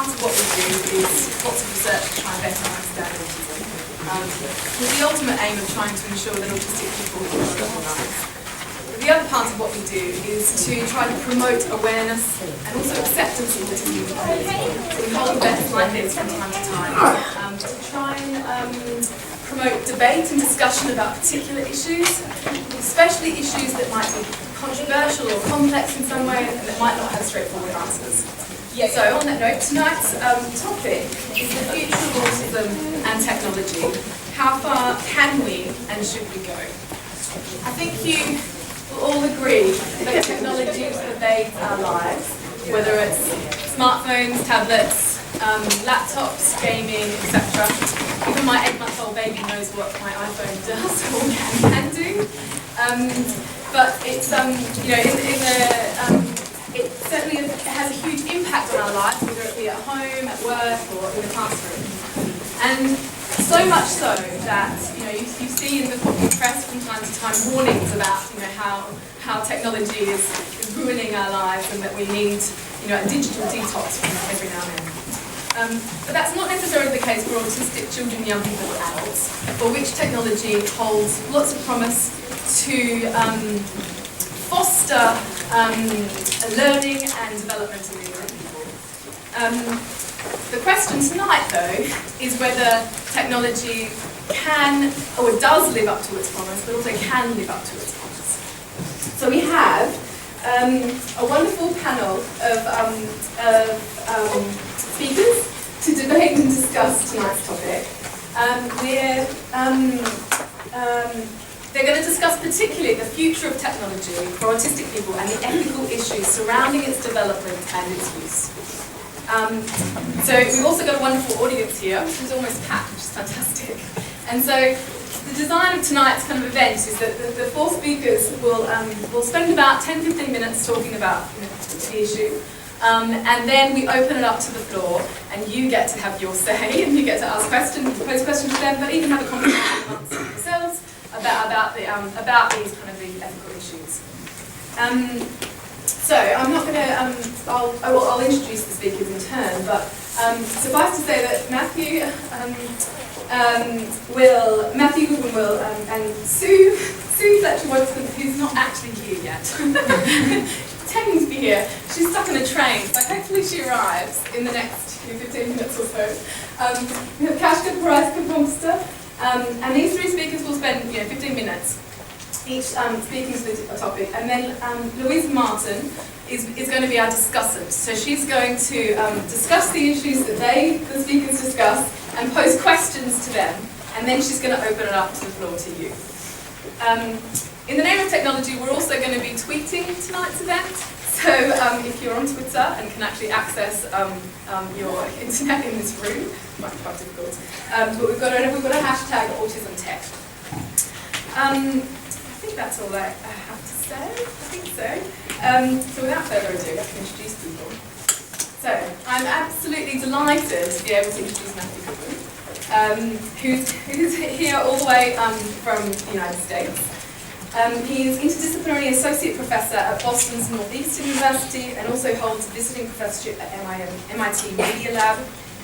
part of what we do is lots of research to try and better understand autism, with the ultimate aim of trying to ensure that autistic people can live their lives. The other part of what we do is to try to promote awareness and also acceptance of autism in the community. So we hold events like this from time to time to try and promote debate and discussion about particular issues, especially issues that might be controversial or complex in some way and that might not have straightforward answers. So on that note, tonight's topic is the future of autism and technology. How far can we and should we go? I think you will all agree that technologies pervade our lives, whether it's smartphones, tablets, laptops, gaming, etc. Even my 8-month-old baby knows what my iPhone does or can do. But it's it certainly has a huge impact on our lives, whether it be at home, at work, or in the classroom. And so much so that you see in the press from time to time warnings about how technology is ruining our lives and that we need a digital detox every now and then. But that's not necessarily the case for autistic children, young people, or adults, for which technology holds lots of promise to foster learning and development in young people. The question tonight, though, is whether technology can or does live up to its promise, but also can live up to its promise. So we have a wonderful panel of speakers to debate and discuss tonight's topic. They're going to discuss particularly the future of technology for autistic people and the ethical issues surrounding its development and its use. So we've also got a wonderful audience here, which is almost packed, which is fantastic. And so the design of tonight's kind of event is that the four speakers will spend about 10-15 minutes talking about the issue. And then we open it up to the floor, and you get to have your say, and you get to ask questions, pose questions to them, but even have a conversation amongst yourselves about these kind of the ethical issues. So I'm not going to. I'll introduce the speakers in turn, but suffice to say that Matthew Goodwin will, and Sue Fletcher-Watson, who's not actually here yet. Pretending to be here. She's stuck on a train, so hopefully she arrives in the next 15 minutes or so. We have Kaska, Porayska-Pomsta, and these three speakers will spend 15 minutes each speaking to the topic, and then Louise Martin is going to be our discussant. So she's going to discuss the issues that the speakers discuss and pose questions to them, and then she's going to open it up to the floor to you. In the name of technology, we're also going to be tweeting tonight's event. So if you're on Twitter and can actually access your internet in this room, it might be quite difficult. But we've got a hashtag AutismTech. I think that's all I have to say. I think so. So without further ado, I can introduce people. So I'm absolutely delighted to be able to introduce Matthew Goodwin, who's here all the way from the United States. He is interdisciplinary associate professor at Boston's Northeastern University and also holds a visiting professorship at MIT Media Lab.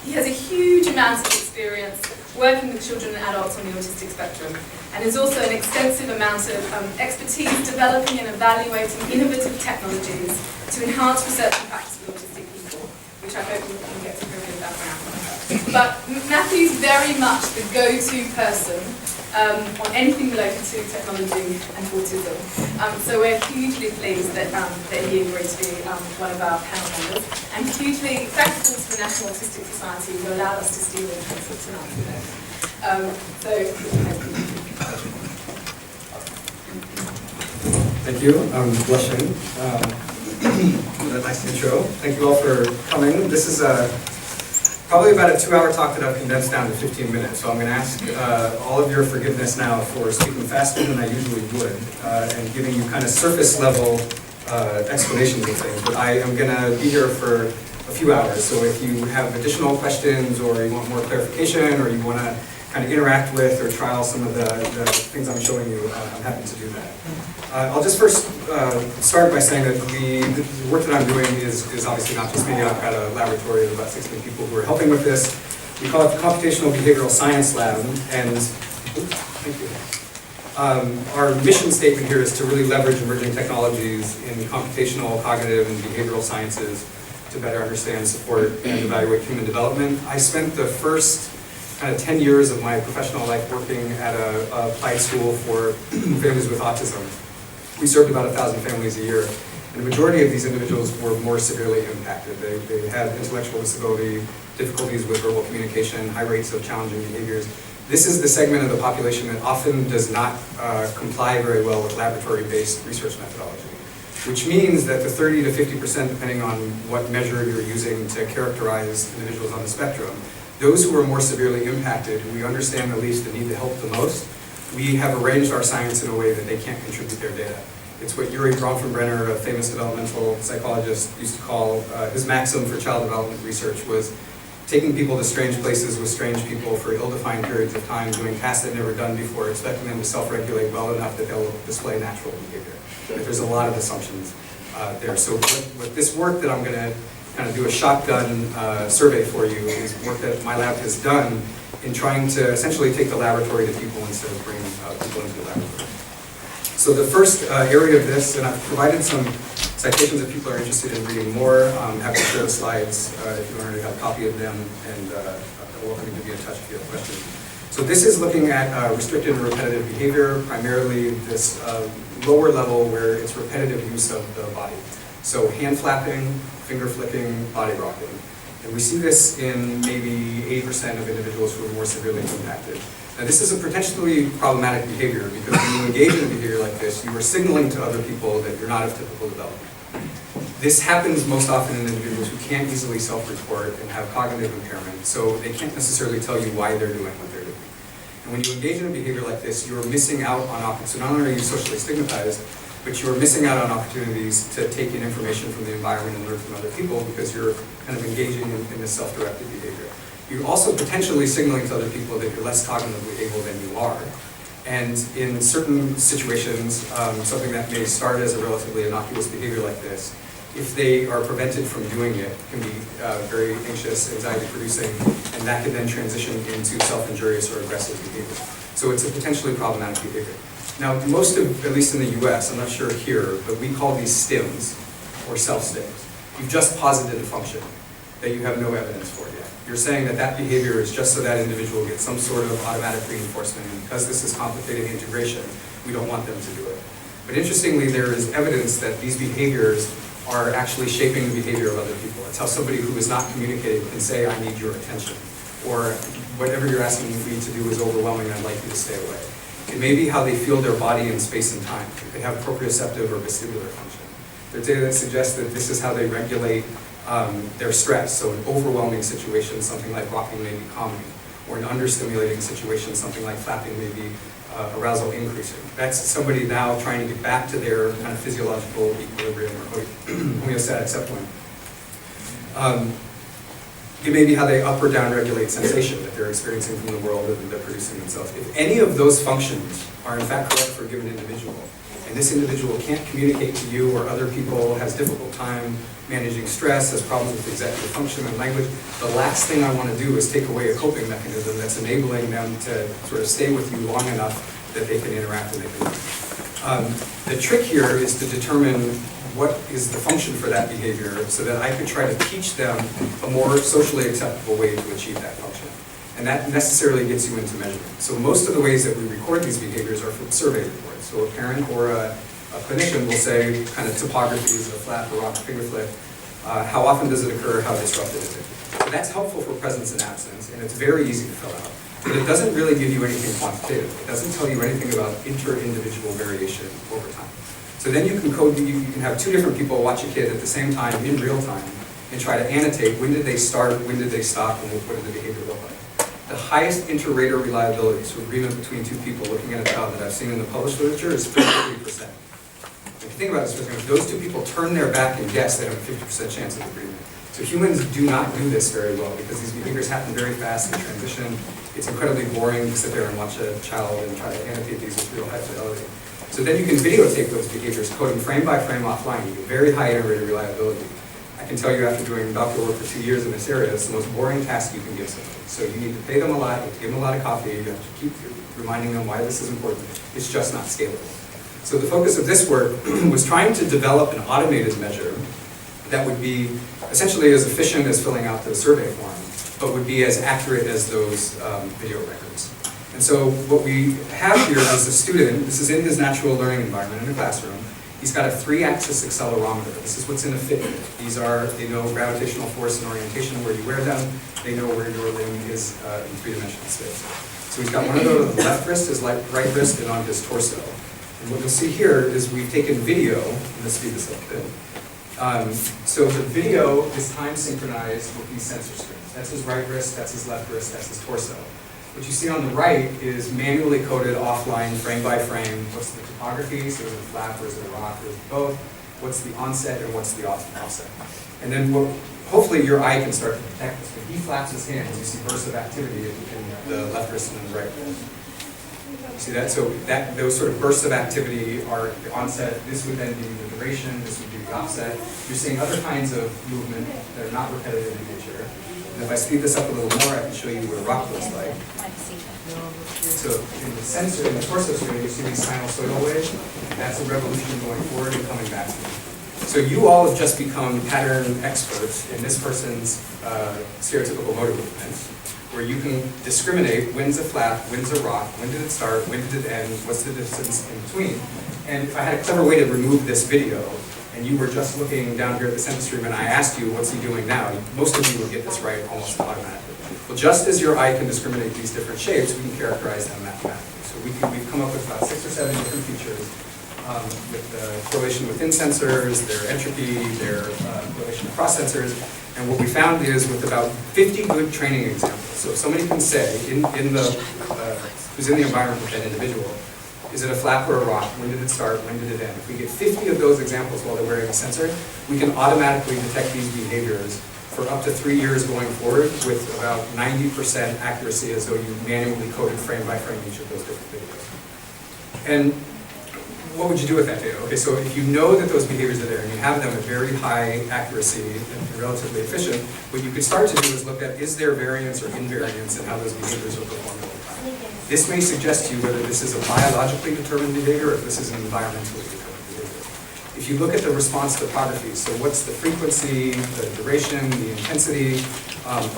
He has a huge amount of experience working with children and adults on the autistic spectrum, and has also an extensive amount of expertise developing and evaluating innovative technologies to enhance research and practice with autistic people, which I hope we can get to hear a bit about now. But Matthew's very much the go-to person on anything related to technology and autism. So we're hugely pleased that he agreed to be one of our panel members, and hugely thankful to the National Autistic Society who allowed us to steal in tonight. Thank you. I'm blushing. For that nice intro. Thank you all for coming. This is probably about a 2-hour talk that I've condensed down to 15 minutes. So I'm going to ask all of your forgiveness now for speaking faster than I usually would and giving you kind of surface level explanations of things. But I am going to be here for a few hours. So if you have additional questions or you want more clarification or you want to kind of interact with or trial some of the things I'm showing you, I'm happy to do that. I'll just first start by saying that the work that I'm doing is obviously not just me. I've got a laboratory of about 16 people who are helping with this. We call it the Computational Behavioral Science Lab, and thank you. Our mission statement here is to really leverage emerging technologies in computational, cognitive, and behavioral sciences to better understand, support, and evaluate human development. I spent the first kind of 10 years of my professional life working at a applied school for families with autism. We served about 1,000 families a year, and the majority of these individuals were more severely impacted. They had intellectual disability, difficulties with verbal communication, high rates of challenging behaviors. This is the segment of the population that often does not comply very well with laboratory-based research methodology, which means that the 30 to 50%, depending on what measure you're using to characterize individuals on the spectrum, those who are more severely impacted, who we understand the least and need the help the most, we have arranged our science in a way that they can't contribute their data. It's what Uri Bronfenbrenner, a famous developmental psychologist, used to call, his maxim for child development research was taking people to strange places with strange people for ill-defined periods of time, doing tasks they've never done before, expecting them to self-regulate well enough that they'll display natural behavior. But there's a lot of assumptions there. So what this work that I'm going to kind of do a shotgun survey for you is work that my lab has done in trying to essentially take the laboratory to people instead of bringing people into the laboratory. So the first area of this, and I've provided some citations if people are interested in reading more. I'm happy to share the slides if you already have a copy of them, and welcome to be in touch if you have questions. So this is looking at restricted and repetitive behavior, primarily this lower level where it's repetitive use of the body. So hand flapping, finger flicking, body rocking. And we see this in maybe 80% of individuals who are more severely impacted. Now this is a potentially problematic behavior because when you engage in a behavior like this, you are signaling to other people that you're not of typical development. This happens most often in individuals who can't easily self-report and have cognitive impairment, so they can't necessarily tell you why they're doing what they're doing. And when you engage in a behavior like this, you're missing out on opportunities. So not only are you socially stigmatized, but you're missing out on opportunities to take in information from the environment and learn from other people because you're kind of engaging in this self-directed behavior. You're also potentially signaling to other people that you're less cognitively able than you are. And in certain situations, something that may start as a relatively innocuous behavior like this, if they are prevented from doing it, can be very anxious, anxiety-producing, and that can then transition into self-injurious or aggressive behavior. So it's a potentially problematic behavior. Now, most of, at least in the US, I'm not sure here, but we call these stims, or self-stims. You've just posited a function that you have no evidence for yet. You're saying that that behavior is just so that individual gets some sort of automatic reinforcement, and because this is complicating integration, we don't want them to do it. But interestingly, there is evidence that these behaviors are actually shaping the behavior of other people. It's how somebody who is not communicating can say, I need your attention, or whatever you're asking me to do is overwhelming, I'd like you to stay away. It may be how they feel their body in space and time. They have proprioceptive or vestibular function. There's data that suggests that this is how they regulate their stress. So an overwhelming situation, something like rocking may be calming, or an understimulating situation, something like flapping may be arousal increasing. That's somebody now trying to get back to their kind of physiological equilibrium or homeostatic set point. It may be how they up or down regulate sensation that they're experiencing from the world that they're producing themselves. If any of those functions are in fact correct for a given individual, and this individual can't communicate to you or other people, has difficult time managing stress, has problems with executive function and language, the last thing I want to do is take away a coping mechanism that's enabling them to sort of stay with you long enough that they can interact and they can learn. The trick here is to determine what is the function for that behavior so that I could try to teach them a more socially acceptable way to achieve that function. And that necessarily gets you into measurement. So most of the ways that we record these behaviors are from survey reports. So a parent or a clinician will say kind of topographies, a flap, a rock, a finger flick. How often does it occur? How disruptive is it? So that's helpful for presence and absence, and it's very easy to fill out. But it doesn't really give you anything quantitative. It doesn't tell you anything about inter-individual variation over time. So then you can code, you can have two different people watch a kid at the same time in real time and try to annotate when did they start, when did they stop, and what did the behavior look like. The highest inter-rater reliability, so agreement between two people looking at a child that I've seen in the published literature is 53%. If you think about this for a second, if those two people turn their back and guess, they have a 50% chance of agreement. So humans do not do this very well because these behaviors happen very fast in transition. It's incredibly boring to sit there and watch a child and try to annotate these with real high fidelity. So then you can videotape those behaviors, coding frame by frame offline. You get very high iterative reliability. I can tell you after doing doctoral work for 2 years in this area, it's the most boring task you can give somebody. So you need to pay them a lot, you have to give them a lot of coffee, you have to keep reminding them why this is important. It's just not scalable. So the focus of this work was trying to develop an automated measure that would be essentially as efficient as filling out the survey form, but would be as accurate as those video records. And so what we have here is a student, this is in his natural learning environment in a classroom. He's got a 3-axis accelerometer. This is what's in a Fitbit. These are, they know gravitational force and orientation where you wear them. They know where your limb is in 3-dimensional space. So he's got one of those on the left wrist, his right wrist, and on his torso. And what you'll see here is we've taken video, and let's speed this up a bit. So the video is time synchronized with these sensor strings. That's his right wrist, that's his left wrist, that's his torso. What you see on the right is manually coded offline, frame by frame. What's the topography? So is it a flap or is it a rock or is it both? What's the onset and what's the offset? And then hopefully your eye can start to detect this. When he flaps his hands, you see bursts of activity in the left wrist and the right wrist. You see that? So those sort of bursts of activity are the onset. This would then be the duration. This would be the offset. You're seeing other kinds of movement that are not repetitive in nature. And if I speed this up a little more, I can show you what a rock looks like. So in the sensor, in the torso string, you see these sinusoidal waves. That's a revolution going forward and coming back. So you all have just become pattern experts in this person's stereotypical motor movement, where you can discriminate when's a flap, when's a rock, when did it start, when did it end, what's the distance in between. And if I had a clever way to remove this video, and you were just looking down here at the sensor stream and I asked you, what's he doing now? Most of you would get this right almost automatically. Well, just as your eye can discriminate these different shapes, we can characterize them mathematically. So we've come up with about 6 or 7 different features with correlation within sensors, their entropy, their correlation across sensors. And what we found is with about 50 good training examples, so if somebody can say, who's in the environment with that individual, is it a flap or a rock? When did it start? When did it end? If we get 50 of those examples while they're wearing a sensor, we can automatically detect these behaviors for up to 3 years going forward with about 90% accuracy as though you manually coded frame by frame each of those different videos. And what would you do with that data? Okay, so if you know that those behaviors are there and you have them at very high accuracy and relatively efficient, what you could start to do is look at, is there variance or invariance in how those behaviors are performing over time? This may suggest to you whether this is a biologically determined behavior or if this is an environmentally determined behavior. If you look at the response topography, so what's the frequency, the duration, the intensity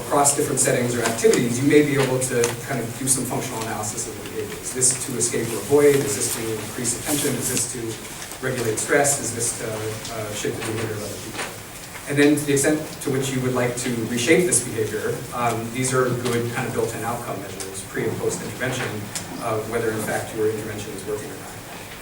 across different settings or activities, you may be able to kind of do some functional analysis of the behavior. Is this to escape or avoid? Is this to increase attention? Is this to regulate stress? Is this to shape the behavior of other people? And then to the extent to which you would like to reshape this behavior, these are good kind of built-in outcome measures, pre and post intervention, whether in fact your intervention is working or not.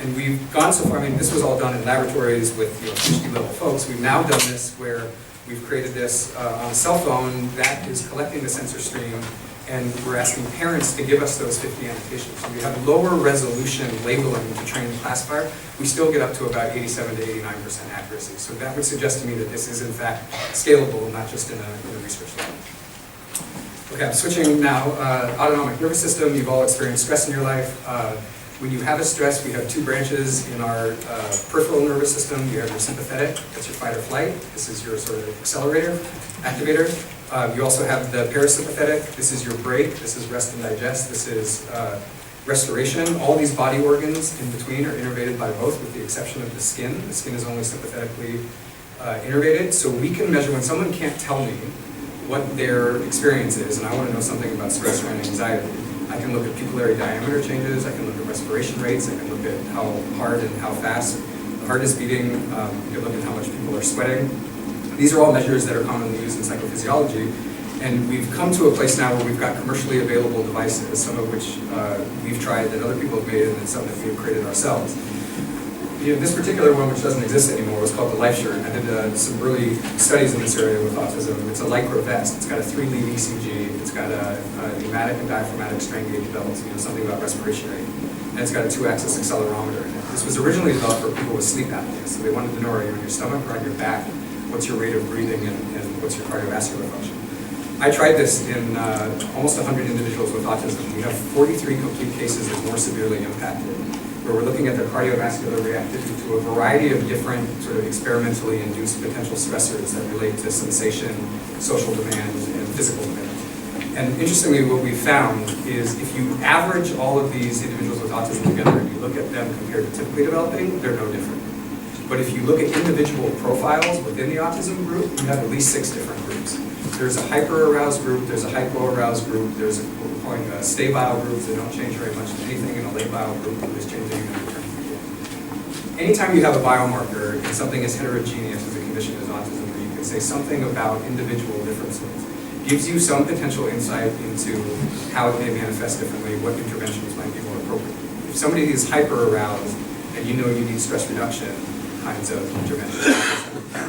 And we've gone so far, I mean, this was all done in laboratories with PhD level folks. We've now done this where we've created this on a cell phone that is collecting the sensor stream, and we're asking parents to give us those 50 annotations. So we have lower resolution labeling to train the classifier. We still get up to about 87 to 89% accuracy. So that would suggest to me that this is in fact scalable, not just in a research lab. Okay, I'm switching now. Autonomic nervous system, you've all experienced stress in your life. When you have a stress, we have 2 branches in our peripheral nervous system. You have your sympathetic, that's your fight or flight. This is your sort of accelerator, activator. You also have the parasympathetic. This is your brake. This is rest and digest. This is restoration. All these body organs in between are innervated by both, with the exception of the skin. The skin is only sympathetically innervated. So we can measure when someone can't tell me what their experience is, and I want to know something about stress or anxiety. I can look at pupillary diameter changes, I can look at respiration rates, I can look at how hard and how fast the heart is beating, you can look at how much people are sweating. These are all measures that are commonly used in psychophysiology, and we've come to a place now where we've got commercially available devices, some of which we've tried that other people have made, and then some that we've created ourselves. This particular one, which doesn't exist anymore, was called the Life Shirt. I did some early studies in this area with autism. It's a lycra vest. It's got a 3-lead ECG. It's got a pneumatic and diaphragmatic strain gauge belt, something about respiration rate. And it's got a 2-axis accelerometer in it. This was originally developed for people with sleep apnea. So they wanted to know, are you on your stomach or on your back what's your rate of breathing and what's your cardiovascular function. I tried this in almost 100 individuals with autism. We have 43 complete cases that are more severely impacted, where we're looking at their cardiovascular reactivity to a variety of different sort of experimentally induced potential stressors that relate to sensation, social demand, and physical demand. And interestingly, what we found is if you average all of these individuals with autism together and you look at them compared to typically developing, they're no different. But if you look at individual profiles within the autism group, you have at least 6 different groups. There's a hyper-aroused group, there's a hypo-aroused group, there's what we're calling a stabile group that don't change very much to anything, and a labile group that is changing and returning again. Anytime you have a biomarker and something as heterogeneous as a condition as autism, where you can say something about individual differences, gives you some potential insight into how it may manifest differently, what interventions might be more appropriate. If somebody is hyper-aroused and you know you need stress reduction kinds of interventions,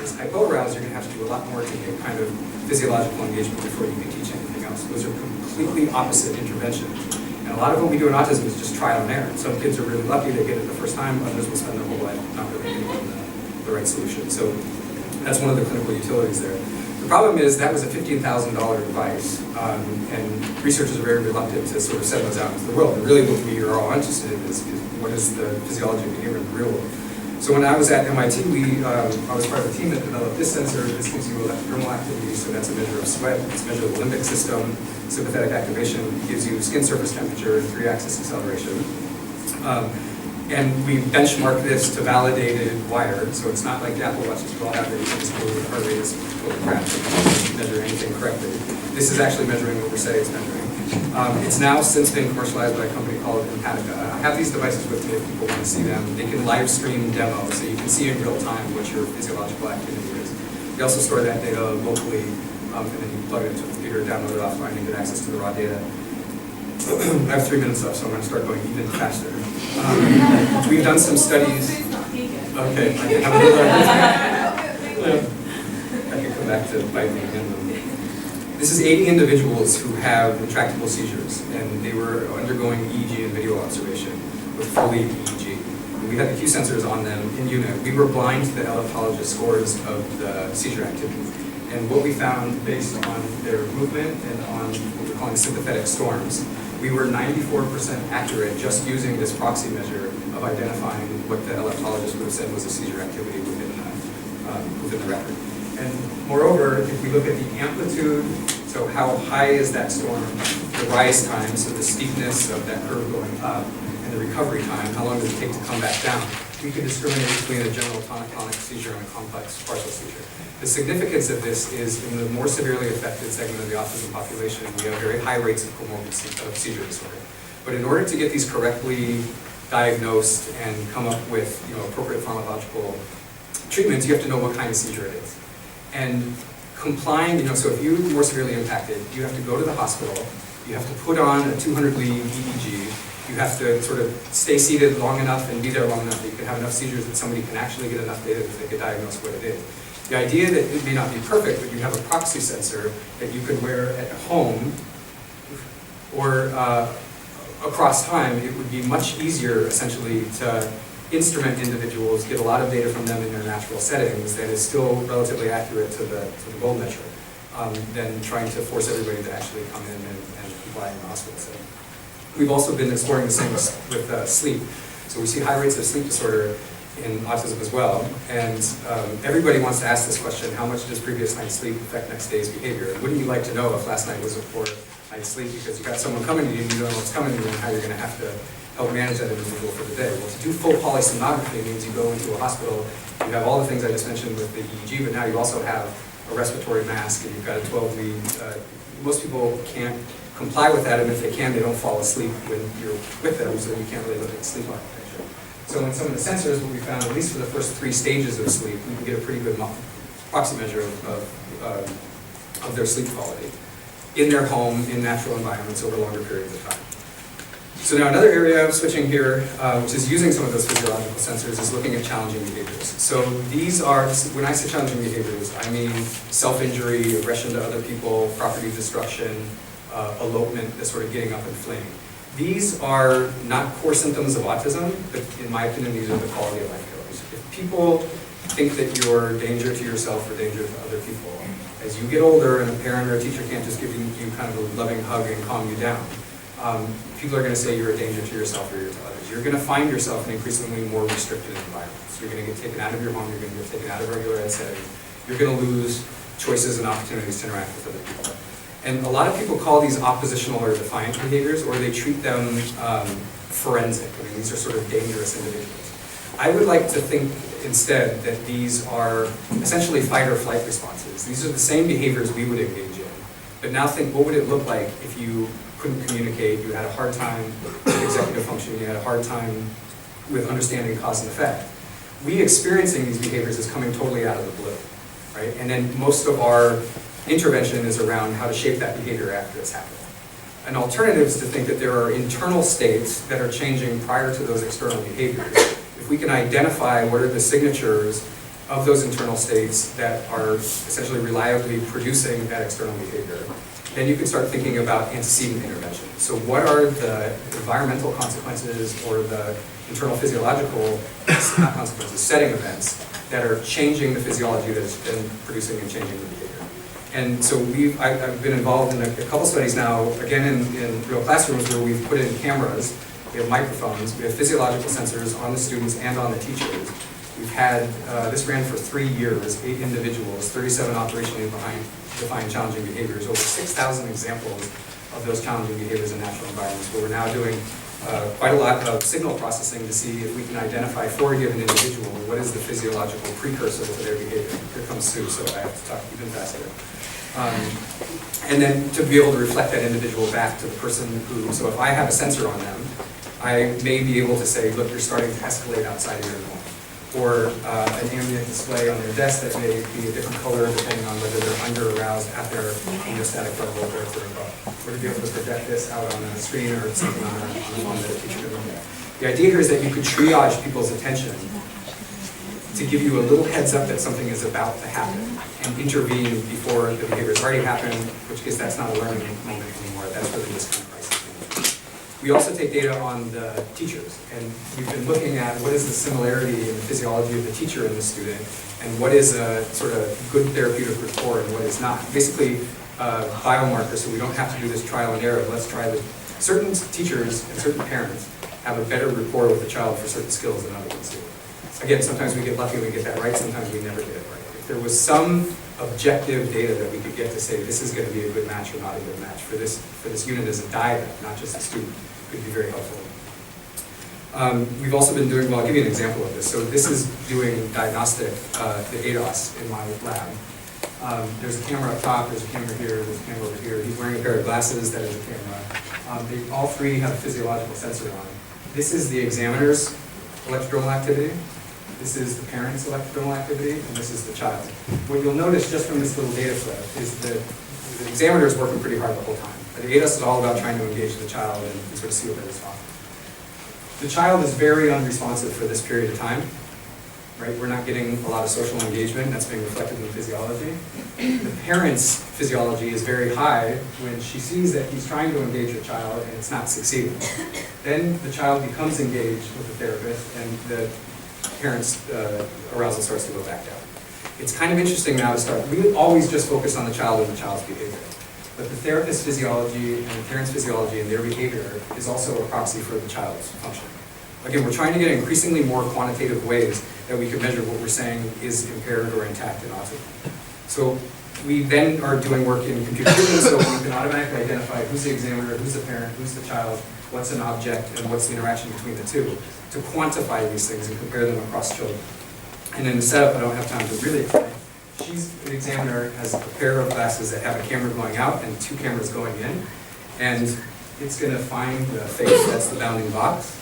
if hypo-aroused, you're going to have to do a lot more to get kind of physiological engagement before you can teach anything else. Those are completely opposite interventions. And a lot of what we do in autism is just trial and error. Some kids are really lucky, they get it the first time, others will spend their whole life not really getting the right solution. So that's one of the clinical utilities there. The problem is that was a $15,000 device, and researchers are very reluctant to sort of send those out into the world. And really what we are all interested in is what is the physiology of behavior in the real world. So when I was at MIT, I was part of a team that developed this sensor. This gives you electrodermal activity, so that's a measure of sweat. It's a measure of the limbic system, sympathetic activation. It gives you skin surface temperature and 3-axis acceleration. And we benchmark this to validated wire, so it's not like the Apple Watches we all have that you can just go with heart rate is total crap and measure anything correctly. This is actually measuring what we say it's measuring. It's now since been commercialized by a company called Kaska. I have these devices with me if people want to see them. They can live stream demo, so you can see in real time what your physiological activity is. We also store that data locally, and then you plug it into a computer, download it offline, and get access to the raw data. I have 3 minutes left, so I'm going to start going even faster. We've done some studies. Okay, I can have a little. I can come back to bite me again. This is 80 individuals who have intractable seizures, and they were undergoing EEG and video observation with full EEG. And we had the Q sensors on them in unit. We were blind to the eleptologist scores of the seizure activity. And what we found based on their movement and on what we're calling sympathetic storms, we were 94% accurate just using this proxy measure of identifying what the eleptologist would have said was a seizure activity within the record. And moreover, if we look at the amplitude, so how high is that storm, the rise time, so the steepness of that curve going up, and the recovery time, how long does it take to come back down, we can discriminate between a general tonic-clonic seizure and a complex partial seizure. The significance of this is in the more severely affected segment of the autism population, we have very high rates of comorbid seizure disorder. But in order to get these correctly diagnosed and come up with appropriate pharmacological treatments, you have to know what kind of seizure it is. And complying, so if you're more severely impacted, you have to go to the hospital, you have to put on a 200-lead EEG, you have to sort of stay seated long enough and be there long enough that you can have enough seizures that somebody can actually get enough data that they can diagnose what it is. The idea that it may not be perfect, but you have a proxy sensor that you could wear at home or across time, it would be much easier essentially to instrument individuals, get a lot of data from them in their natural settings that is still relatively accurate to the gold measure than trying to force everybody to actually come in and comply in the hospital setting. We've also been exploring the same with sleep. So we see high rates of sleep disorder in autism as well. And everybody wants to ask this question, how much does previous night's sleep affect next day's behavior? And wouldn't you like to know if last night was a poor night's sleep because you got someone coming to you and you don't know what's coming to you and how you're going to have to help manage that individual for the day? Well, to do full polysomnography means you go into a hospital, you have all the things I just mentioned with the EEG, but now you also have a respiratory mask and you've got a 12-lead. Most people can't comply with that, and if they can, they don't fall asleep when you're with them, so you can't really look at sleep architecture. So in some of the sensors, what we found, at least for the first 3 stages of sleep, we can get a pretty good proxy measure of their sleep quality in their home, in natural environments over longer periods of time. So now another area of switching here, which is using some of those physiological sensors, is looking at challenging behaviors. So these are, when I say challenging behaviors, I mean self-injury, aggression to other people, property destruction, elopement, the sort of getting up and fleeing. These are not core symptoms of autism, but in my opinion, these are the quality of life killers. If people think that you're danger to yourself or danger to other people. As you get older and a parent or a teacher can't just give you kind of a loving hug and calm you down, people are going to say you're a danger to yourself or to others. You're going to find yourself in increasingly more restricted environments. You're going to get taken out of your home, you're going to get taken out of regular ed settings, you're going to lose choices and opportunities to interact with other people. And a lot of people call these oppositional or defiant behaviors, or they treat them forensic. I mean, these are sort of dangerous individuals. I would like to think instead that these are essentially fight or flight responses. These are the same behaviors we would engage in. But now think, what would it look like if you couldn't communicate, you had a hard time with executive function, you had a hard time with understanding cause and effect? We experiencing these behaviors is coming totally out of the blue, right? And then most of our intervention is around how to shape that behavior after it's happened. An alternative is to think that there are internal states that are changing prior to those external behaviors. If we can identify what are the signatures of those internal states that are essentially reliably producing that external behavior, then you can start thinking about antecedent intervention. So what are the environmental consequences or the internal physiological, not consequences, setting events that are changing the physiology that's been producing and changing the behavior? And so I've been involved in a couple studies now, again in real classrooms where we've put in cameras, we have microphones, we have physiological sensors on the students and on the teachers. We've had, this ran for 3 years, 8 individuals, 37 operationally defined challenging behaviors, over 6,000 examples of those challenging behaviors in natural environments, where we're now doing quite a lot of signal processing to see if we can identify for a given individual what is the physiological precursor to their behavior. Here comes Sue, so I have to talk even faster. And then to be able to reflect that individual back to the person who, so if I have a sensor on them, I may be able to say, look, you're starting to escalate outside of your norm. Or an ambient display on their desk that may be a different color depending on whether they're under aroused at their homeostatic level or if they're above. Or to be able to project this out on a screen or something on a phone that a teacher can look at. The idea here is that you could triage people's attention to give you a little heads up that something is about to happen and intervene before the behavior has already happened, in which case that's not a learning moment anymore. That's really just kind of crisis. We also take data on the teachers, and we've been looking at what is the similarity in the physiology of the teacher and the student, and what is a sort of good therapeutic rapport and what is not. Basically, biomarkers, so we don't have to do this trial and error. Let's try this. Certain teachers and certain parents have a better rapport with the child for certain skills than other ones do. Again, sometimes we get lucky and we get that right, sometimes we never get it right. If there was some objective data that we could get to say this is going to be a good match or not a good match for this unit as a diet, not just a student, could be very helpful. We've also been doing, well, I'll give you an example of this. So this is doing diagnostic, the ADOS in my lab. There's a camera up top, there's a camera here, there's a camera over here. He's wearing a pair of glasses, that is a camera. They all three have a physiological sensor on. This is the examiner's electrodermal activity. This is the parent's electrodermal activity, and this is the child. What you'll notice just from this little data flip is that the examiner is working pretty hard the whole time. The ADOS is all about trying to engage the child and sort of see what they're responding. The child is very unresponsive for this period of time, right? We're not getting a lot of social engagement. That's being reflected in the physiology. The parent's physiology is very high when she sees that he's trying to engage the child and it's not succeeding. Then the child becomes engaged with the therapist and the parent's arousal starts to go back down. It's kind of interesting now to start. We always just focus on the child and the child's behavior. But the therapist's physiology and the parent's physiology and their behavior is also a proxy for the child's function. Again, we're trying to get increasingly more quantitative ways that we can measure what we're saying is impaired or intact in autism. So we then are doing work in computer vision, so we can automatically identify who's the examiner, who's the parent, who's the child, what's an object, and what's the interaction between the two, to quantify these things and compare them across children. And in the setup, I don't have time to really explain. The examiner has a pair of glasses that have a camera going out and 2 cameras going in, and it's going to find the face, that's the bounding box.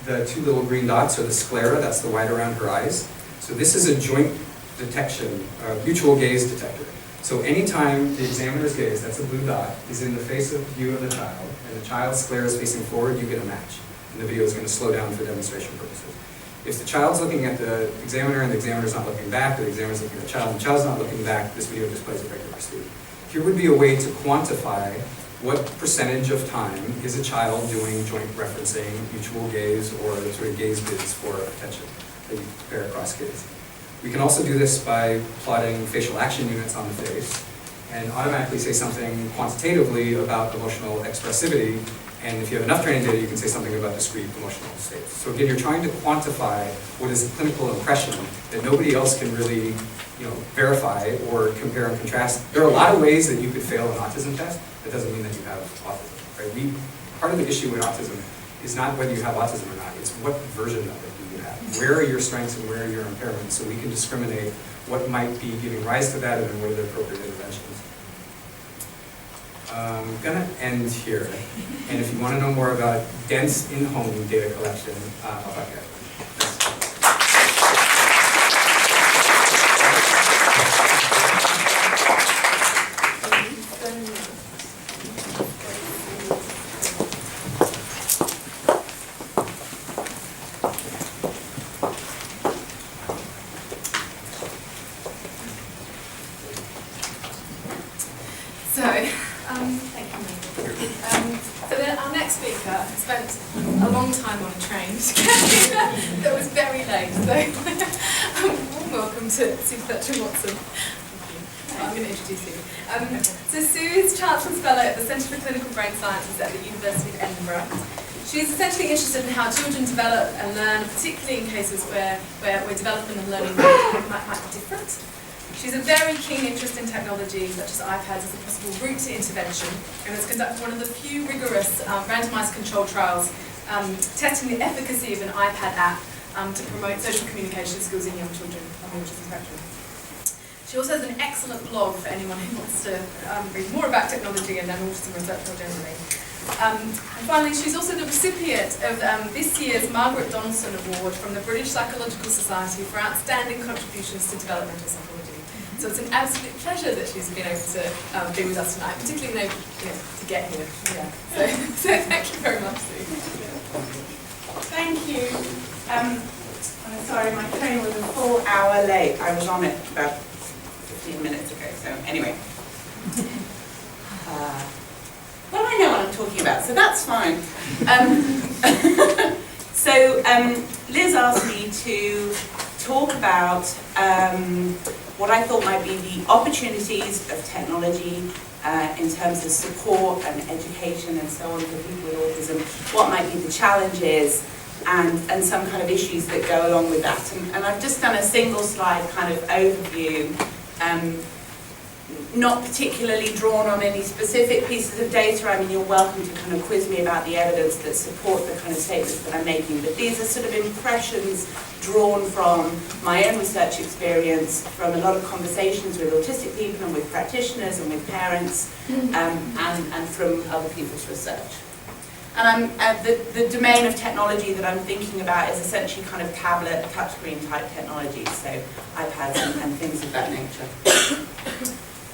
The 2 little green dots are the sclera, that's the white around her eyes. So this is a joint detection, mutual gaze detector. So anytime the examiner's gaze, that's a blue dot, is in the face of view of the child, and the child's sclera is facing forward, you get a match. And the video is going to slow down for demonstration purposes. If the child's looking at the examiner and the examiner's not looking back, or the examiner's looking at the child and the child's not looking back, this video displays a regular student. Here would be a way to quantify what percentage of time is a child doing joint referencing, mutual gaze, or sort of gaze bids for attention that you compare across kids. We can also do this by plotting facial action units on the face and automatically say something quantitatively about emotional expressivity. And if you have enough training data, you can say something about discrete emotional states. So again, you're trying to quantify what is a clinical impression that nobody else can really, verify or compare and contrast. There are a lot of ways that you could fail an autism test. That doesn't mean that you have autism, right? Part of the issue with autism is not whether you have autism or not, it's what version of it do you have. Where are your strengths and where are your impairments, so we can discriminate what might be giving rise to that and then what are the appropriate interventions. I'm gonna end here. And if you want to know more about dense in-home data collection, I'll talk to you. A long time on a train to get here. That was very late, so welcome to Sue Fletcher-Watson. I'm going to introduce you. So Sue is Chancellor's Fellow at the Centre for Clinical Brain Sciences at the University of Edinburgh. She's essentially interested in how children develop and learn, particularly in cases where development and learning might be different. She's a very keen interest in technology, such as iPads, as a possible route to intervention, and has conducted one of the few rigorous randomised controlled trials testing the efficacy of an iPad app to promote social communication skills in young children on the autism spectrum. She also has an excellent blog for anyone who wants to read more about technology and autism research more generally. And finally, she's also the recipient of this year's Margaret Donaldson Award from the British Psychological Society for outstanding contributions to developmental psychology. So it's an absolute pleasure that she's been able to be with us tonight, particularly to get here. Yeah. So thank you very much, Sue. Thank you. I'm sorry, my train was a full hour late. I was on it about 15 minutes ago, so anyway. Well, I know what I'm talking about, so that's fine. Liz asked me to talk about what I thought might be the opportunities of technology in terms of support and education and so on for people with autism, what might be the challenges and some kind of issues that go along with that. And I've just done a single slide kind of overview, not particularly drawn on any specific pieces of data. I mean, you're welcome to kind of quiz me about the evidence that support the kind of statements that I'm making, but these are sort of impressions drawn from my own research experience, from a lot of conversations with autistic people and with practitioners and with parents, and from other people's research. And the domain of technology that I'm thinking about is essentially kind of tablet, touchscreen type technology, so iPads and things of that nature.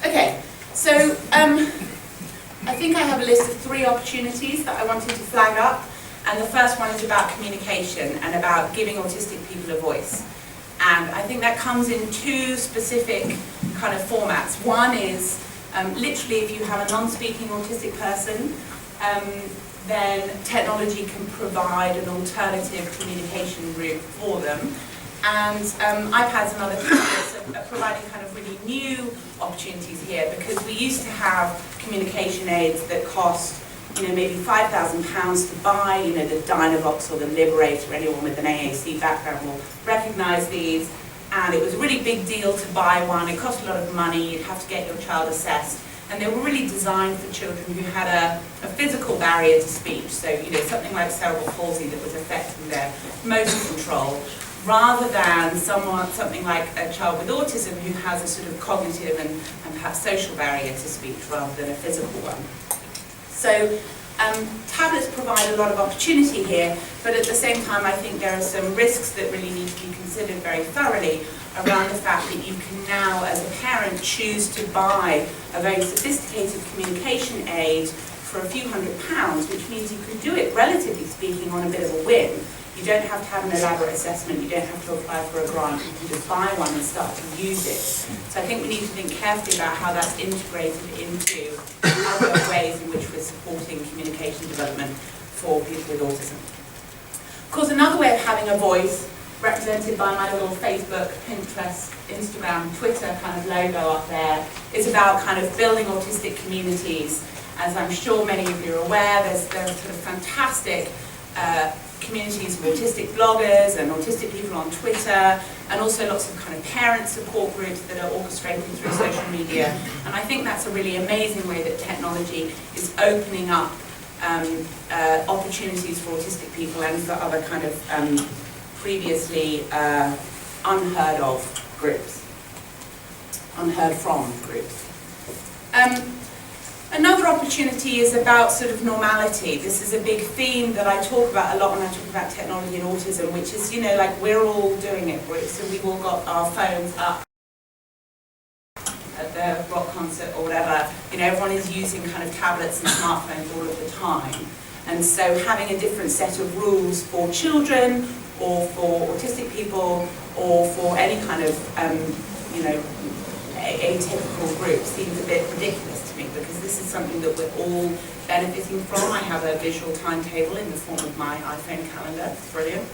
Okay, so I think I have a list of 3 opportunities that I wanted to flag up, and the first one is about communication and about giving autistic people a voice. And I think that comes in 2 specific kind of formats. One is literally if you have a non-speaking autistic person, then technology can provide an alternative communication route for them. And iPads and other tablets are providing kind of really new opportunities here, because we used to have communication aids that cost, maybe £5,000 to buy, the Dynavox or the Liberator. Anyone with an AAC background will recognise these. And it was a really big deal to buy one. It cost a lot of money. You'd have to get your child assessed. And they were really designed for children who had a physical barrier to speech. So, something like cerebral palsy that was affecting their motor control, rather than something like a child with autism who has a sort of cognitive and perhaps social barrier to speech rather than a physical one. So tablets provide a lot of opportunity here, but at the same time I think there are some risks that really need to be considered very thoroughly around the fact that you can now, as a parent, choose to buy a very sophisticated communication aid for a few £100s, which means you can do it, relatively speaking, on a bit of a whim. You don't have to have an elaborate assessment, you don't have to apply for a grant, you can just buy one and start to use it. So I think we need to think carefully about how that's integrated into other ways in which we're supporting communication development for people with autism. Of course, another way of having a voice represented by my little Facebook, Pinterest, Instagram, Twitter kind of logo up there, is about kind of building autistic communities. As I'm sure many of you are aware, there's sort of fantastic communities of autistic bloggers and autistic people on Twitter, and also lots of kind of parent support groups that are orchestrated through social media. And I think that's a really amazing way that technology is opening up opportunities for autistic people and for other kind of previously unheard of groups, unheard from groups. Another opportunity is about sort of normality. This is a big theme that I talk about a lot when I talk about technology and autism, which is, you know, like we're all doing it. So we've all got our phones up at the rock concert or whatever. You know, everyone is using kind of tablets and smartphones all of the time. And so having a different set of rules for children or for autistic people or for any kind of, you know, atypical group seems a bit ridiculous to me, because this is something that we're all benefiting from. I have a visual timetable in the form of my iPhone calendar. It's brilliant.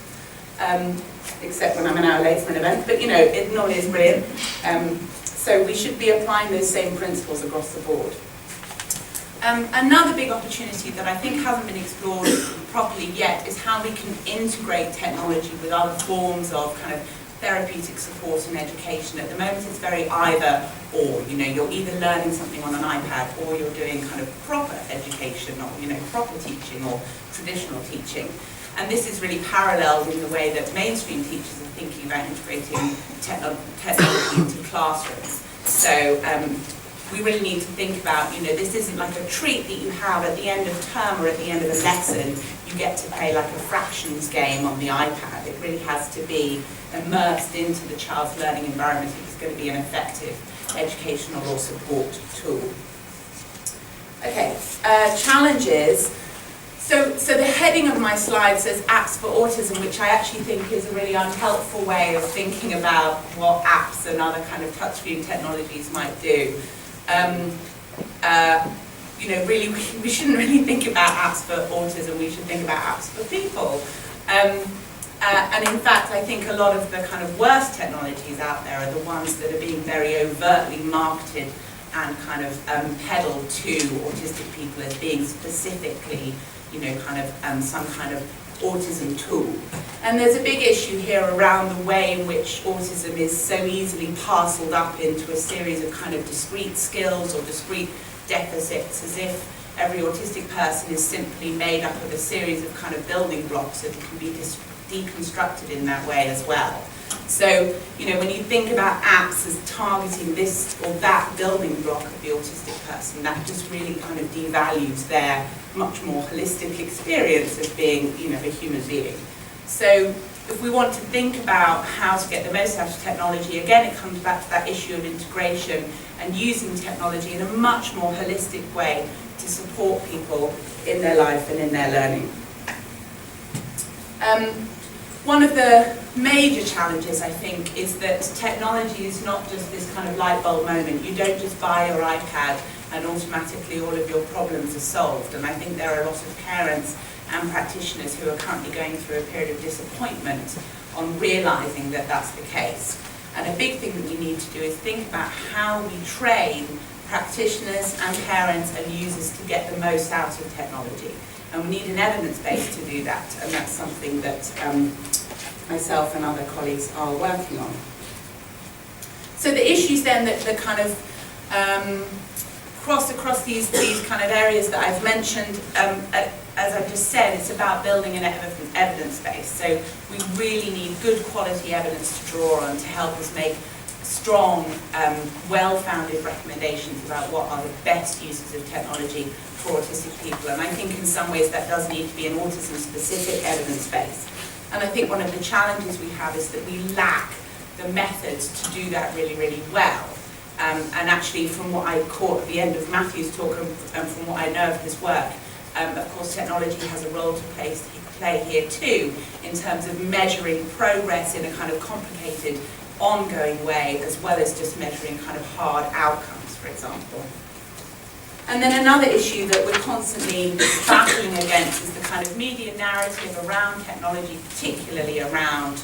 Except when I'm an hour late for an event, but you know, it normally is brilliant. So we should be applying those same principles across the board. Another big opportunity that I think hasn't been explored properly yet is how we can integrate technology with other forms of kind of therapeutic support and education. At the moment it's very either or, you know, you're either learning something on an iPad or you're doing kind of proper education or, you know, proper teaching or traditional teaching. And this is really paralleled in the way that mainstream teachers are thinking about integrating technology into classrooms. So we really need to think about, you know, this isn't like a treat that you have at the end of term or at the end of a lesson. You get to play like a fractions game on the iPad. It really has to be immersed into the child's learning environment if it's going to be an effective educational or support tool. Okay, challenges. So the heading of my slide says apps for autism, which I actually think is a really unhelpful way of thinking about what apps and other kind of touchscreen technologies might do. You know, really, we shouldn't really think about apps for autism, we should think about apps for people. And in fact, I think a lot of the kind of worst technologies out there are the ones that are being very overtly marketed and kind of peddled to autistic people as being specifically, you know, kind of some kind of autism tool. And there's a big issue here around the way in which autism is so easily parceled up into a series of kind of discrete skills or discrete deficits, as if every autistic person is simply made up of a series of kind of building blocks that can be deconstructed in that way as well. So, you know, when you think about apps as targeting this or that building block of the autistic person, that just really kind of devalues their much more holistic experience of being, you know, a human being. So if we want to think about how to get the most out of technology, again, it comes back to that issue of integration and using technology in a much more holistic way to support people in their life and in their learning. One of the major challenges, I think, is that technology is not just this kind of light bulb moment. You don't just buy your iPad and automatically all of your problems are solved. And I think there are a lot of parents and practitioners who are currently going through a period of disappointment on realizing that that's the case. And a big thing that we need to do is think about how we train practitioners and parents and users to get the most out of technology. And we need an evidence base to do that, and that's something that myself and other colleagues are working on. So the issues then that kind of cross across these kind of areas that I've mentioned, as I've just said, it's about building an evidence base. So we really need good quality evidence to draw on to help us make strong, well-founded recommendations about what are the best uses of technology for autistic people. And I think in some ways that does need to be an autism-specific evidence base. And I think one of the challenges we have is that we lack the methods to do that really, really well. And actually, from what I caught at the end of Matthew's talk and from what I know of his work, of course technology has a role to play here too, in terms of measuring progress in a kind of complicated, ongoing way, as well as just measuring kind of hard outcomes, for example. And then another issue that we're constantly battling against is the kind of media narrative around technology, particularly around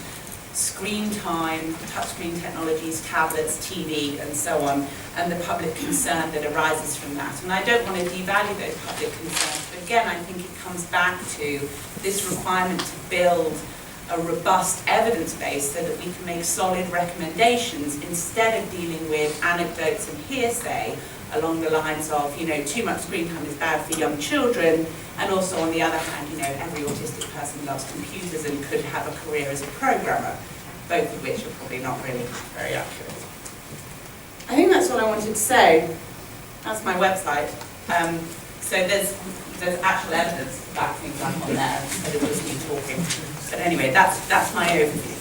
screen time, touchscreen technologies, tablets, TV, and so on, and the public concern that arises from that. And I don't want to devalue those public concerns, but again, I think it comes back to this requirement to build a robust evidence base so that we can make solid recommendations instead of dealing with anecdotes and hearsay along the lines of, too much screen time is bad for young children, and also on the other hand, every autistic person loves computers and could have a career as a programmer, both of which are probably not really very accurate. I think that's all I wanted to say. That's my website. So there's actual evidence to back things up on there, instead of just me talking. But anyway, that's my overview.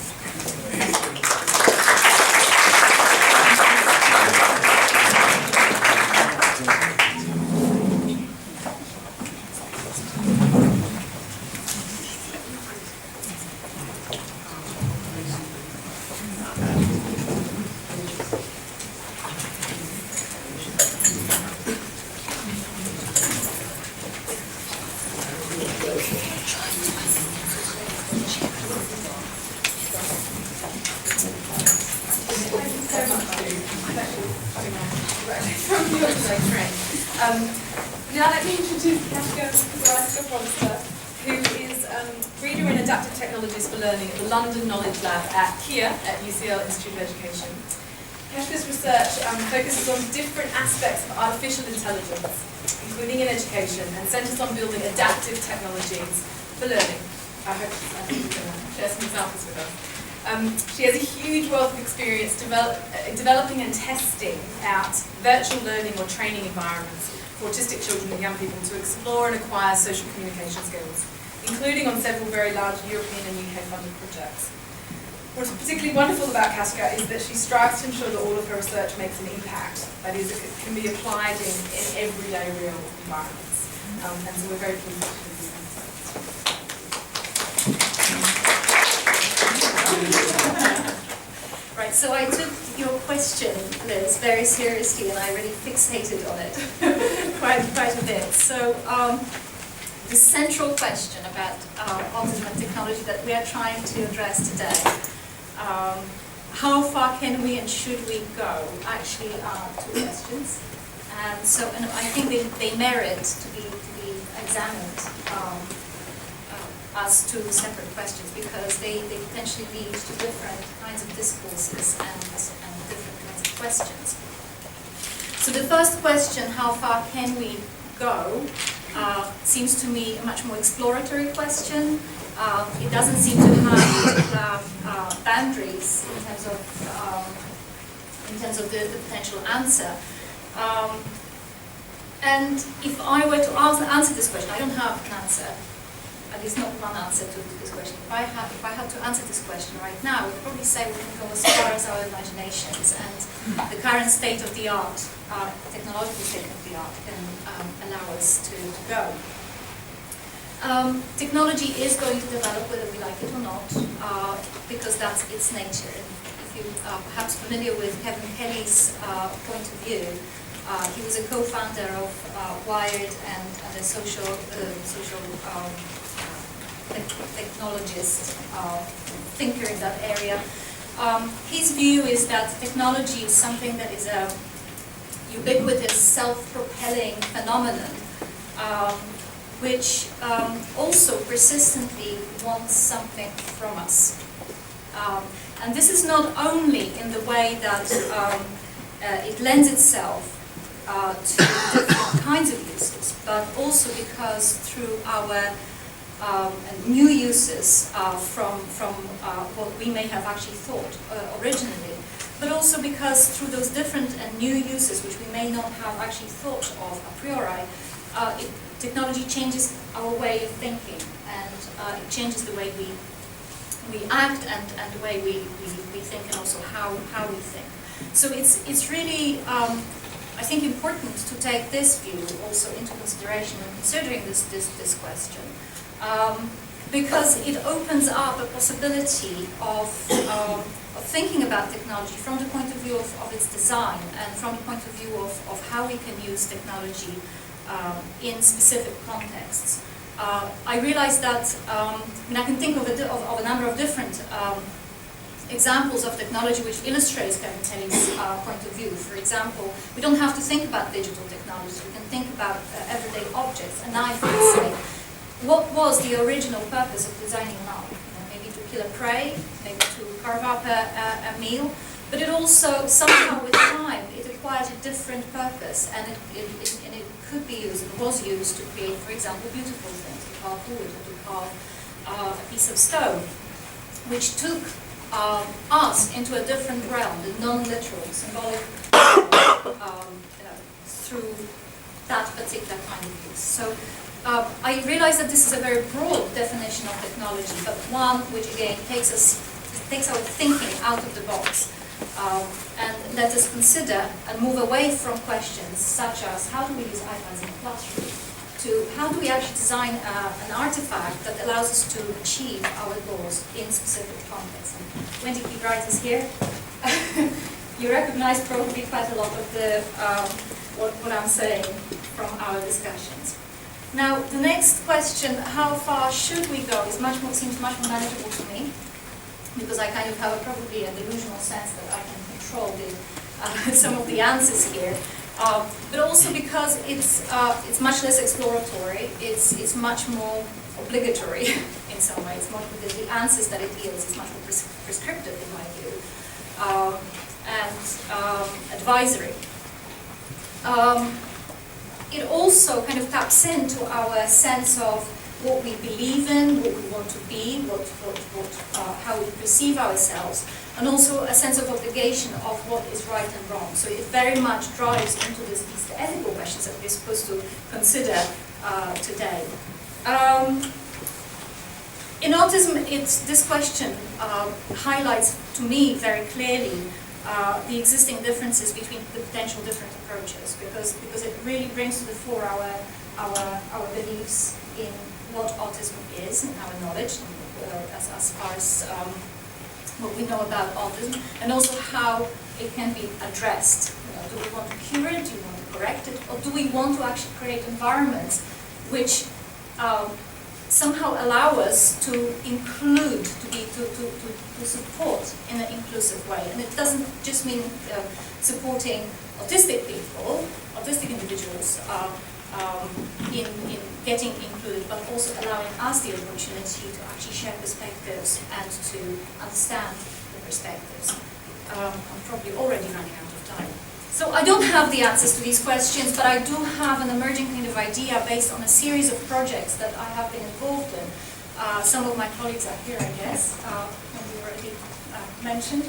Now let me introduce Kaska Porayska-Pomsta, who is Reader in Adaptive Technologies for Learning at the London Knowledge Lab at KIA at UCL Institute of Education. Kaska's research focuses on different aspects of artificial intelligence, including in education, and centres on building adaptive technologies for learning. I hope you can share some examples with us. She has a huge wealth of experience developing and testing out virtual learning or training environments for autistic children and young people to explore and acquire social communication skills, including on several very large European and UK funded projects. What's particularly wonderful about Kaska is that she strives to ensure that all of her research makes an impact, that is, it can be applied in everyday real environments. And so we're very pleased to do that. Right, so I took your question, Liz, very seriously, and I really fixated on it quite a bit. So the central question about autism and technology that we are trying to address today, how far can we and should we go, actually are two questions. And I think they merit to be examined as two separate questions, because they potentially lead to different kinds of discourses and different kinds of questions. So the first question, how far can we go, seems to me a much more exploratory question. It doesn't seem to have boundaries in terms of the potential answer. And if I were to answer this question, I don't have an answer. At least not one answer to this question. If I had to answer this question right now, I would probably say we can go as far as our imaginations, and the current state of the art, technological state of the art, can allow us to go. Technology is going to develop whether we like it or not, because that's its nature. If you are perhaps familiar with Kevin Kelly's point of view, he was a co-founder of Wired and a social technologist, thinker in that area. His view is that technology is something that is a ubiquitous, self-propelling phenomenon, which also persistently wants something from us. And this is not only in the way that it lends itself to different kinds of uses, but also because through our new uses from what we may have actually thought originally, but also because through those different and new uses which we may not have actually thought of a priori, technology changes our way of thinking, and it changes the way we act and the way we think, and also how we think. So it's really I think important to take this view also into consideration when considering this question. Because it opens up a possibility of thinking about technology from the point of view of its design, and from the point of view of how we can use technology in specific contexts. I realize that I can think of a number of different examples of technology which illustrates Kevin Kelly's point of view. For example, we don't have to think about digital technology, we can think about everyday objects. A knife, let's say. What was the original purpose of designing a knife? Maybe to kill a prey, maybe to carve up a meal, but it also, somehow with time, it acquired a different purpose, and it could be used and was used to create, for example, beautiful things, to carve wood, or to carve a piece of stone, which took us into a different realm, the non-literal, symbolic, through that particular kind of use. So I realize that this is a very broad definition of technology, but one which again takes our thinking out of the box and let us consider and move away from questions such as how do we use iPads in the classroom, to how do we actually design an artifact that allows us to achieve our goals in specific contexts. And Wendy Wright is here. You recognize probably quite a lot of the what I'm saying from our discussions. Now, the next question, how far should we go, seems much more manageable to me, because I kind of have probably a delusional sense that I can control some of the answers here. But also because it's much less exploratory, it's much more obligatory in some ways. The answers that it yields is much more prescriptive in my view, and advisory. It also kind of taps into our sense of what we believe in, what we want to be, how we perceive ourselves, and also a sense of obligation of what is right and wrong. So it very much drives into these ethical questions that we're supposed to consider today. In autism, this question highlights to me very clearly the existing differences between the potential different approaches, because it really brings to the fore our beliefs in what autism is and our knowledge as far as what we know about autism, and also how it can be addressed. Do we want to cure it? Do we want to correct it? Or do we want to actually create environments which somehow allow us to include, to support in an inclusive way? And it doesn't just mean supporting autistic people, autistic individuals in getting included, but also allowing us the opportunity to actually share perspectives and to understand the perspectives. I'm probably already running out of time. So I don't have the answers to these questions, but I do have an emerging kind of idea based on a series of projects that I have been involved in. Some of my colleagues are here, I guess, and we already mentioned.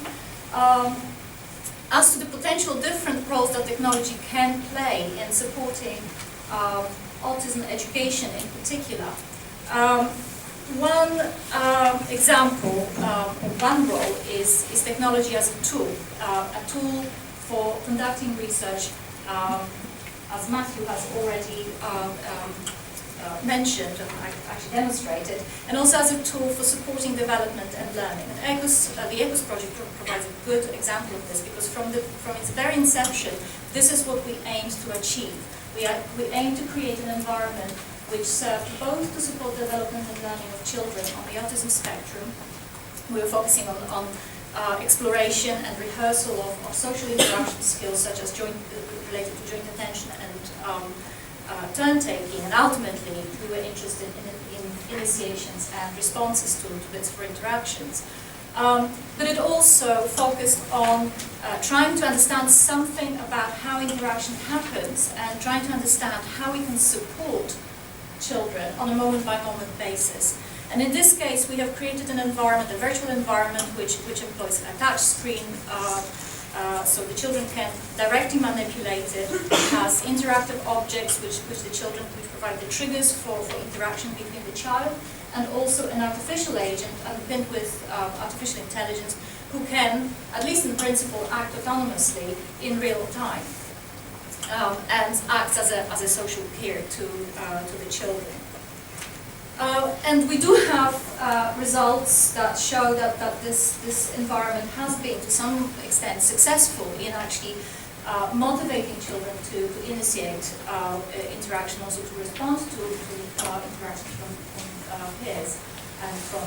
As to the potential different roles that technology can play in supporting autism education in particular. One example, one role is technology as a tool for conducting research, as Matthew has already mentioned and actually demonstrated, and also as a tool for supporting development and learning. And the ECOS project provides a good example of this, because from its very inception, this is what we aimed to achieve. We aim to create an environment which served both to support development and learning of children on the autism spectrum. We were focusing on exploration and rehearsal of social interaction skills, such as related to joint attention and turn-taking, and ultimately we were interested in initiations and responses to bits for interactions. But it also focused on trying to understand something about how interaction happens and trying to understand how we can support children on a moment-by-moment basis. And in this case, we have created an environment, a virtual environment, which employs a touch screen, so the children can directly manipulate it. It has interactive objects, which provide the triggers for interaction between the child, and also an artificial agent underpinned with artificial intelligence, who can, at least in principle, act autonomously in real time, and acts as a social peer to the children. And we do have results that show that this environment has been, to some extent, successful in actually motivating children to initiate interaction, also to respond to interaction from peers. and from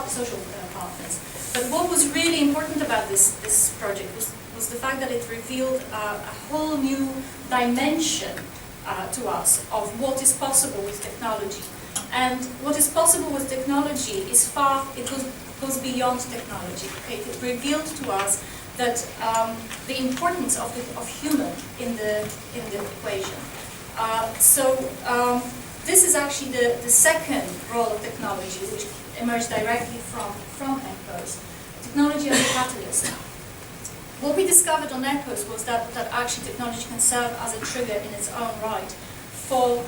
social partners. But what was really important about this project was the fact that it revealed a whole new dimension to us of what is possible with technology. And what is possible with technology is it goes beyond technology. Okay? It revealed to us that the importance of human in the equation. This is actually the second role of technology, which emerged directly from ECHOS. Technology as a catalyst. What we discovered on ECHOS was that actually technology can serve as a trigger in its own right for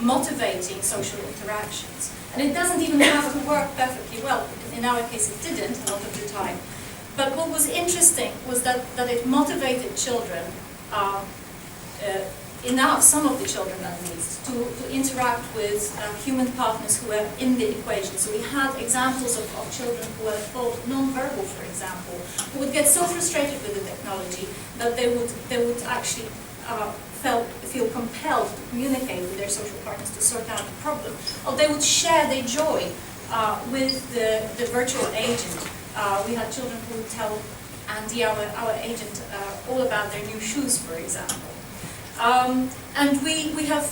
motivating social interactions. And it doesn't even have to work perfectly well. In our case, it didn't a lot of the time. But what was interesting was that it motivated children, some of the children at least, to interact with human partners who were in the equation. So we had examples of children who were thought non-verbal, for example, who would get so frustrated with the technology that they would actually feel compelled to communicate with their social partners to sort out the problem. Or they would share their joy with the virtual agent. We had children who would tell Andy, our agent, all about their new shoes, for example. And we have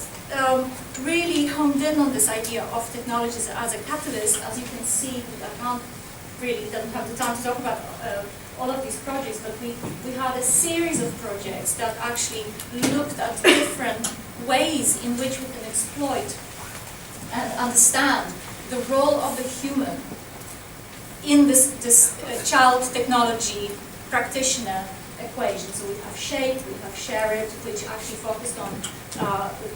really honed in on this idea of technologies as a catalyst. As you can see, I don't have the time to talk about all of these projects, but we had a series of projects that actually looked at different ways in which we can exploit and understand the role of the human in this child technology practitioner equation. So we have SHAPE, we have SHARE-IT, which actually focused on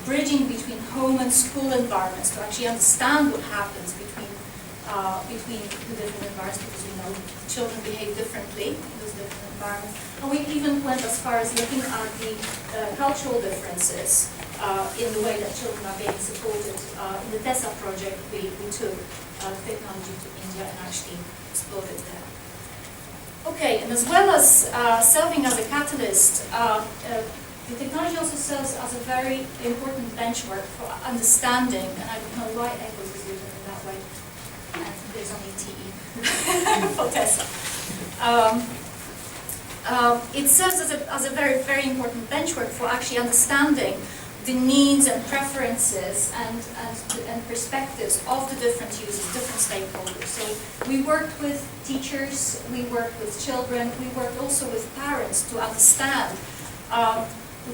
bridging between home and school environments to actually understand what happens between the different environments, because we know children behave differently in those different environments. And we even went as far as looking at the cultural differences in the way that children are being supported. In the TESA project, we took technology to India and actually explored it there. Okay, and as well as serving as a catalyst, the technology also serves as a very important benchmark for understanding, and I don't know why ECHOS is written in that way, and there's only TE for TESA. It serves as a very, very important benchmark for actually understanding the needs and preferences and perspectives of the different users, different stakeholders. So we worked with teachers, we worked with children, we worked also with parents to understand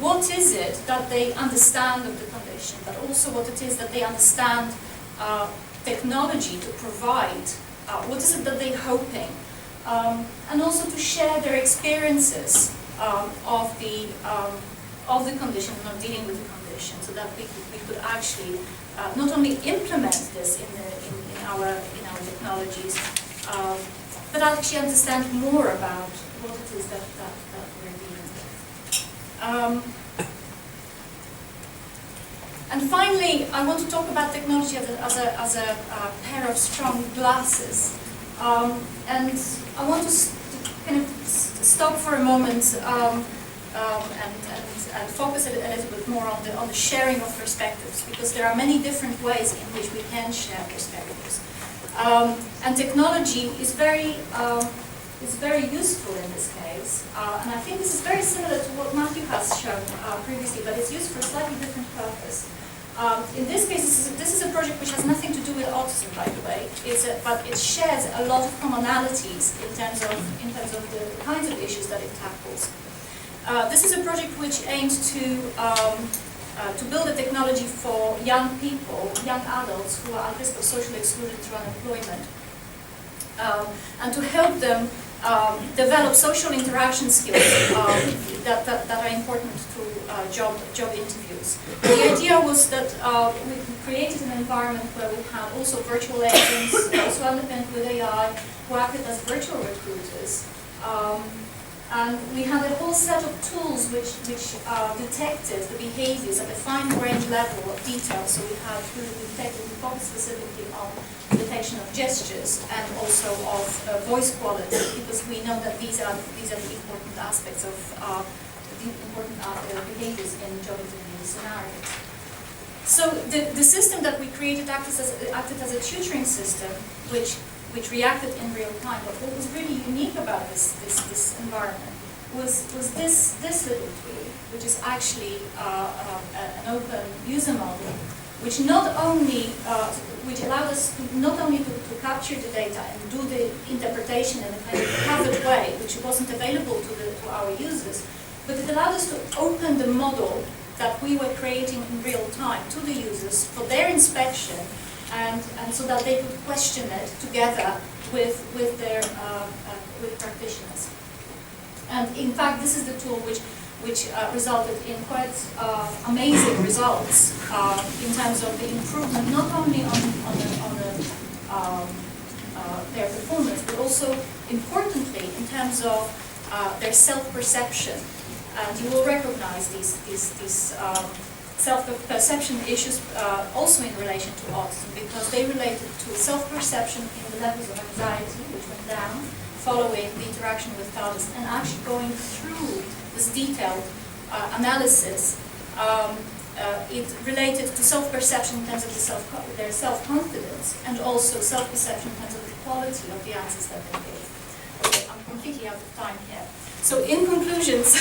what is it that they understand of the condition, but also what it is that they understand technology to provide, what is it that they're hoping, and also to share their experiences of the condition and of dealing with the condition, so that we could actually not only implement this in our technologies, but actually understand more about what it is that we're dealing with. And finally, I want to talk about technology as a pair of strong glasses. And I want to kind of stop for a moment and focus a little bit more on the sharing of perspectives, because there are many different ways in which we can share perspectives. And technology is very useful in this case, and I think this is very similar to what Matthew has shown previously, but it's used for a slightly different purpose. In this case, this is a project which has nothing to do with autism, by the way. But it shares a lot of commonalities in terms of the kinds of issues that it tackles. This is a project which aims to build a technology for young people, young adults who are at risk of social exclusion through unemployment, and to help them develop social interaction skills that are important to job interviews. The idea was that we created an environment where we had also virtual agents, also underpinned with AI, who acted as virtual recruiters. And we had a whole set of tools which detected the behaviors at a fine-grained level of detail. So we focused specifically on the detection of gestures and also of voice quality, because we know that these are the important aspects of the important behaviors in job interview scenarios. So the system that we created acted as a tutoring system, which reacted in real time. But what was really unique about this environment was this little tool, which is actually an open user model, which which allowed us not only to capture the data and do the interpretation in a kind of covered way, which wasn't available to our users, but it allowed us to open the model that we were creating in real time to the users for their inspection, and so that they could question it together with their with practitioners. And in fact, this is the tool which resulted in quite amazing results in terms of the improvement, not only on their performance, but also importantly in terms of their self-perception. And you will recognize these self-perception issues also in relation to autism, because they related to self-perception in the levels of anxiety, which went down following the interaction with others, and actually going through this detailed analysis. It related to self-perception in terms of their self-confidence, and also self-perception in terms of the quality of the answers that they gave. Okay, I'm completely out of time here. So in conclusions,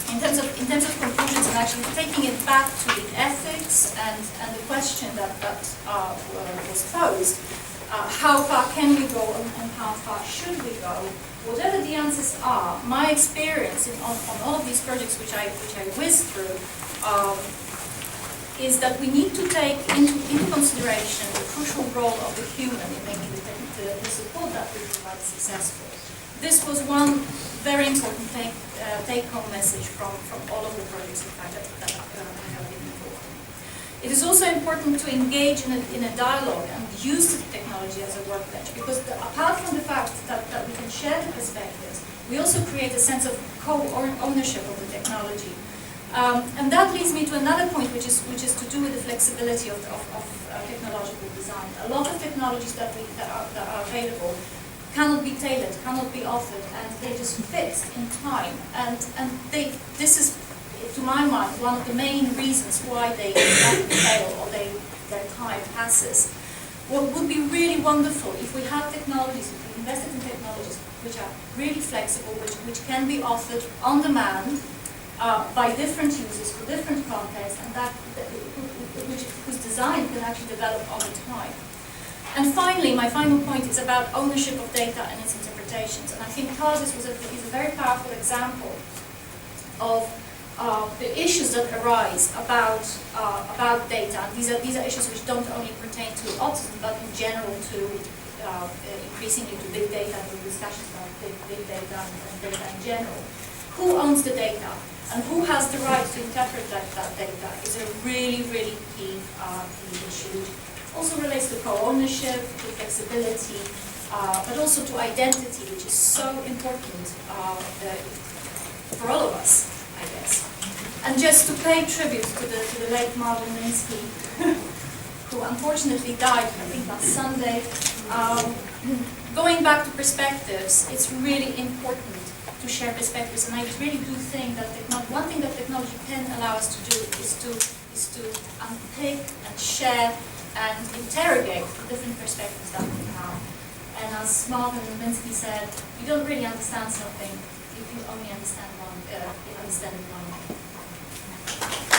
in terms of conclusions, and actually taking it back to the ethics and the question that was posed, how far can we go and how far should we go? Whatever the answers are, my experience on all of these projects which I whizzed through is that we need to take into consideration the crucial role of the human in making the support that we provide successful. This was one very important take-home message from all of the projects in fact, that I have been involved in. It is also important to engage in a dialogue and use the technology as a workbench, because apart from the fact that we can share the perspectives, we also create a sense of co-ownership of the technology. And that leads me to another point, which is to do with the flexibility of technological design. A lot of technologies that are available cannot be tailored, cannot be offered, and they just fixed in time. And this is, to my mind, one of the main reasons why they fail or their time passes. What would be really wonderful if we had technologies, if we invested in technologies which are really flexible, which can be offered on demand by different users for different contexts, and whose design can actually develop over time. And finally, my final point is about ownership of data and its interpretations. And I think CASA is a very powerful example of the issues that arise about data. And these are issues which don't only pertain to autism, but in general to increasingly to big data and discussions about big data and data in general. Who owns the data and who has the right to interpret that data is a really, really key issue. Also relates to co-ownership, to flexibility, but also to identity, which is so important for all of us, I guess. And just to pay tribute to the late Marvin Minsky, who unfortunately died, I think, last Sunday. Going back to perspectives, it's really important to share perspectives, and I really do think that one thing that technology can allow us to do is to unpick and share and interrogate the different perspectives that we have. And as Marvin Minsky said, you don't really understand something if you only understand it one way.